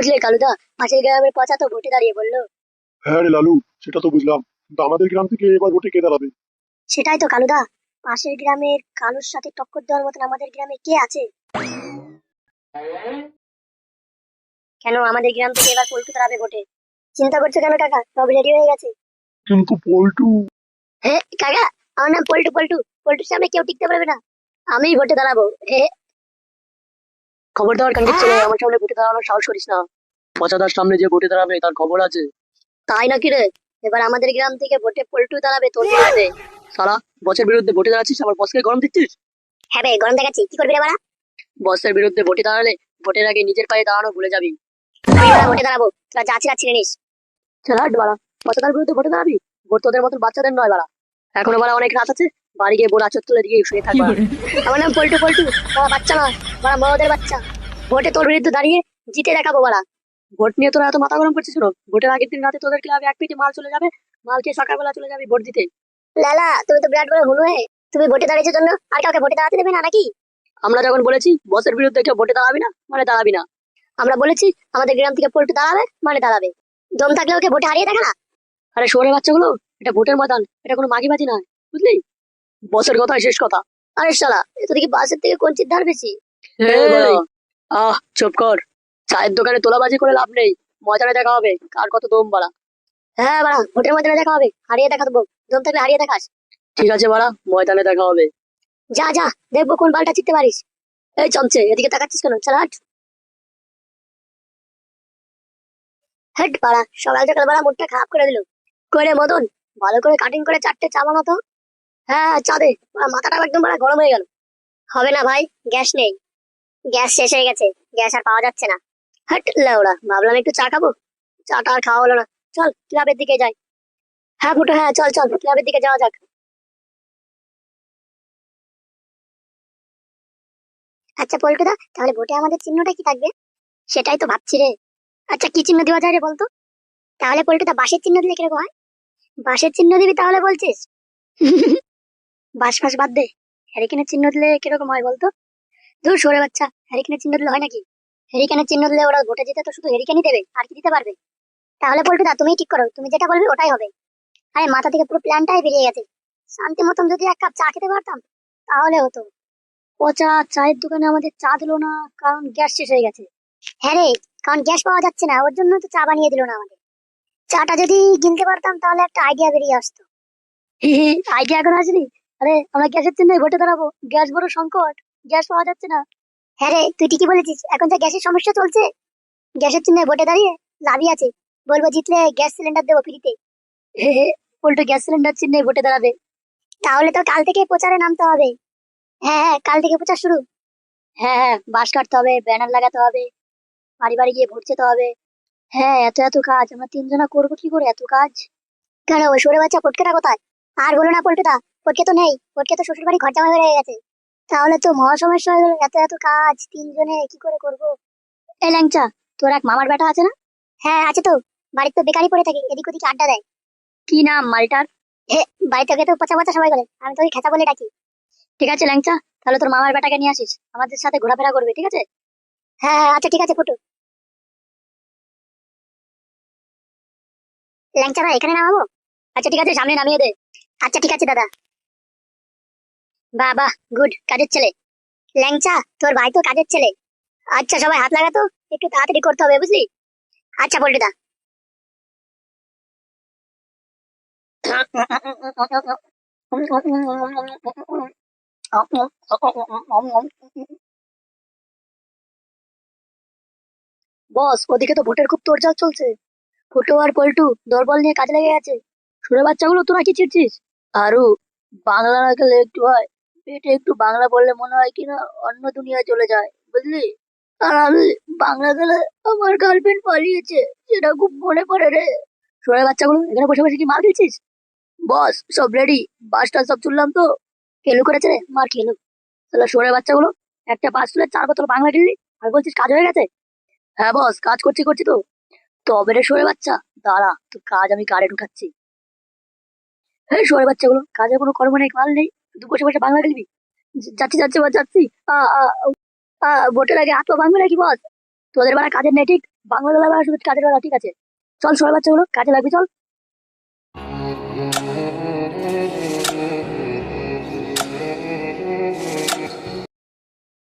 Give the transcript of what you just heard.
বুঝলে কালুদা, পাশের গ্রামের পচা তো ভোটে দাঁড়িয়ে বললো। হ্যাঁ রে লালু, সেটা তো বুঝলাম, কিন্তু আমাদের গ্রাম থেকে এবার ভোটে কে দাঁড়াবে? সেটাই তো কালুদা, পাশের গ্রামের কালুর সাথে টক্কর দেওয়ার মতন আমাদের গ্রামে কে আছে? কেন আমাদের গ্রাম থেকে এবার পল্টু দাঁড়াবে ভোটে? চিন্তা করছো কেন কাকা? সব রেডি হয়ে গেছে। কিন্তু পল্টু। হ্যাঁ কাকা, আমার নাম পল্টু। পল্টু, পল্টুর সামনে কেউ টিকতে পারবে না। আমি ভোটে দাঁড়াবো। হে, খবরদার কাঙ্কির ছেলে, আমার সামনে ভোটে দাঁড়ানোর সাহস করিস না। পচাদার সামনে যে ভোটে দাঁড়াবে তার খবর আছে। তাই নাকি রে? এবার আমাদের গ্রাম থেকে ভোটে পল্টু দাঁড়াবে তোর বিরুদ্ধে। সালা, বসের বিরুদ্ধে ভোটে দাঁড়াচ্ছিস, আবার বসকে গরম দিচ্ছিস। হ্যাঁ বে, গরম দেখাচ্ছি, কি করবি রে বাড়া? বসের বিরুদ্ধে ভোটে দাঁড়ালে ভোটের আগে নিজের পায়ে দাঁড়ানো ভুলে যাবি। আমি বাড়া ভোটে দাঁড়াবো, তোরা যা ছিড়া ছিঁড়ে নিস। চল হাট বাড়া, পচাদার বিরুদ্ধে ভোটে দাঁড়াবি? ভোট তোদের মতন বাচ্চাদের নয় বাড়া। এখনো বাড়া অনেক রাত আছে, বাড়ি গিয়ে বোর আচর তুলে দিয়ে শুয়ে থাকবা। আমার নাম পল্টু। পল্টু বাড়া বাচ্চা নয়, বাড়া বড়দের বাচ্চা। ভোটে তোর বিরুদ্ধে দাঁড়িয়ে জিতে দেখাবো বাড়া। ভোট নিয়ে তোরা এত মাথা গরম করছিস কেন? ভোটের আগের দিন রাতে তোদের ক্লাবে এক পেটি মাল চলে যাবে, মাল খেয়ে সকালবেলা চলে যাবি ভোট দিতে। লালা, তুমি তো বিরাট বড় হুনু হে। তুমি ভোটে দাঁড়িয়েছো জন্য আর কাউকে ভোটে দাঁড়াতে দেবে না নাকি? আমরা যখন বলেছি বসের বিরুদ্ধে কেউ ভোটে দাঁড়াবি না, মানে দাঁড়াবি না। আমরা বলেছি আমাদের গ্রাম থেকে পল্টু দাঁড়াবে, মানে দাঁড়াবে। দম থাকলে ওকে ভোটে হারিয়ে দেখা না। আরে শোরে বাচ্চাগুলো, এটা ভোটের ময়দান, এটা কোনো মাগিবাজি নয়, বুঝলি? বসের কথাই শেষ কথা। আরে শালা, এ তো দেখি বাসের থেকে কোন ধার বেশি। বলো। চুপ কর। চায়ের দোকানে তোলাবাজি করে লাভ নেই, ময়দানে দেখা হবে কার কত দম বাড়া। হ্যাঁ বাড়া, ভোটের ময়দানে দেখা হবে, হারিয়ে দেখা দেবো। দম থাকলে হারিয়ে দেখাস। ঠিক আছে বাড়া, ময়দানে দেখা হবে। যা যা, দেখবো কোন বালটা চিনতে পারিস। এই চমচে, এদিকে তাকাচ্ছিস কেন? চালা হাট। হেট বাড়া, সকাল সকাল বাড়া মুডটা খারাপ করে দিল। করে মদন, ভালো করে কাটিং করে 4টে চা বানাতো। হ্যাঁ চা দে। বাড়া, মাথাটা একদম বাড়া গরম হয়ে গেল। হবে না ভাই, গ্যাস নেই। গ্যাস শেষ হয়ে গেছে, গ্যাস আর পাওয়া যাচ্ছে না। হাট লেওড়া, ভাবলাম একটু চা খাবো, চাটা আর খাওয়া হলো না। চল ক্লাবের দিকে যাই। হ্যাঁ ফুটো, হ্যাঁ চল চল, ক্লাবের দিকে যাওয়া যাক। আচ্ছা পল্টুদা, তাহলে ভোটে আমাদের চিহ্নটা কি থাকবে? সেটাই তো ভাবছি রে। আচ্ছা কি চিহ্ন দেওয়া যায় রে বলতো? তাহলে পল্টুদা বাঁশের চিহ্ন দিলে কিরকম হয়? বাঁশের চিহ্ন দিবি তাহলে বলছিস? বাঁশ ফাঁস বাদ দে, হ্যারিকেনের চিহ্ন দিলে কিরকম হয় বলতো? ধুর সরে বাচ্চা, হ্যারিকেনের চিহ্ন দিলে হয় নাকি? হ্যারিকেনের চিহ্ন দিলে ওরা ভোটে জিতে তো শুধু হ্যারিকেনই দেবে, আর কি দিতে পারবে? তাহলে পল্টুদা তুমিই ঠিক করো, তুমি যেটা বলবে ওটাই হবে। আরে মাথা থেকে পুরো প্ল্যানটাই বেরিয়ে গেছে। শান্তি মতন যদি এক কাপ চা খেতে পারতাম তাহলে হতো। পচা চায়ের দোকানে আমাদের চা দিলো না, কারণ গ্যাস শেষ হয়ে গেছে। হ্যাঁ রে, কারণ গ্যাস পাওয়া যাচ্ছে না, ওর জন্য তো চা বানিয়ে দিল না আমাদের। চাটা যদি কিনতে পারতাম তাহলে একটা আইডিয়া বেরিয়ে আসতো। আইডিয়া এখন আসেনি? আরে আমরা গ্যাসের জন্য ভোটে দাঁড়াবো, গ্যাস বড় সংকট, গ্যাস পাওয়া যাচ্ছে না। হ্যাঁ রে, তুই ঠিকই বলেছিস, এখন যা গ্যাসের সমস্যা চলছে, গ্যাসের জন্য ভোটে দাঁড়িয়ে লাভই আছে। বলবো জিতলে গ্যাস সিলিন্ডার দেবো ফ্রিতে। উল্টো গ্যাস সিলিন্ডার চিহ্নে ভোটে দাঁড়াবে। তাহলে তো কাল থেকে প্রচারে নামতে হবে। হ্যাঁ হ্যাঁ, কাল থেকে প্রচার শুরু। হ্যাঁ হ্যাঁ, বাঁশ কাটতে হবে, ব্যানার লাগাতে হবে, বাড়ি বাড়ি গিয়ে ভোট যেতে হবে। হ্যাঁ, এত এত কাজ আমরা তিনজনা করবো কি করে এত কাজ? কেন ওই সরে বাচ্চা পটকেটা কোথায়? আর বলো না পল্টুদা, পটকে তো নেই, পটকে তো শ্বশুর বাড়ি ঘর জামাই হয়ে গেছে। তাহলে তো মহা সমস্যা হয়ে গেল, এত এত কাজ তিনজনে কি করে করবো? এই ল্যাংচা, তোর এক মামার বেটা আছে না? হ্যাঁ আছে তো, বাড়িতে তো বেকারই পড়ে থাকে, এদিক ওদিক আড্ডা দেয়। কি নাম মালটার? হে, বাড়ি থেকে তো পচা পচা সবাই বলে, আমি তোকে খেতা বলে ডাকি। ঠিক আছে ল্যাংচা, তাহলে তোর মামার বেটাকে নিয়ে আসিস, আমাদের সাথে ঘোরাফেরা করবে, ঠিক আছে? হ্যাঁ হ্যাঁ, আচ্ছা ঠিক আছে ফুটু। ল্যাংচা ভাই এখানে নামাবো? আচ্ছা ঠিক আছে, সামনে নামিয়ে দে। আচ্ছা ঠিক আছে দাদা। বাহ বাহ, গুড, কাজের ছেলে। ল্যাংচা, তোর ভাই তো কাজের ছেলে। আচ্ছা সবাই হাত লাগাতো, একটু তাড়াতাড়ি করতে হবে বুঝলি? আচ্ছা পল্টুদা। বস, ওদিকে তো ভোটের খুব তোড়জোড় চলছে। ফুটো আর পল্টু দলবল নিয়ে কাজে লেগে গেছে। শুনে বাচ্চাগুলো তোরা কি চিড়ছিস? আরু, বাংলা না গেলে একটু হয়, পেটে একটু বাংলা বললে মনে হয় কিনা অন্য দুনিয়ায় চলে যায়, বুঝলি? আর আমি বাংলা গেলে আমার গার্লফ্রেন্ড পালিয়েছে, সেটা খুব মনে পড়ে রে। শুনে বাচ্চাগুলো এখানে বসে বসে কি মাল দিচ্ছিস? বস সব রেডি, বাসটা সব তুললাম তো। খেলু করেছে রে, মার খেলু। তাহলে শুনে বাচ্চাগুলো, একটা পাঁচ তুলে 4 বোতল বাংলা ঢিললি, আর বলছিস কাজ হয়ে গেছে? হ্যাঁ বস, কাজ করছি করছি তো। তবে রে শুনে বাচ্চা, দাঁড়া তোর কাজ আমি কারে ঢুকাচ্ছি। হ্যাঁ শুয়ারের বাচ্চাগুলো, কাজের কোনো কর্ম নেই, কাল নেই, শুধু বসে বসে বাংলা খেলবি। যাচ্ছি যাচ্ছি বস, যাচ্ছি। ভোটের আগে হাত পা ভাঙবে নাকি বস? তোদের বেলা কাজের নেই ঠিক, বাংলা লাগবে, শুধু কাজের বেলা, ঠিক আছে? চল সবাই বাচ্চাগুলো কাজে লাগবে, চল।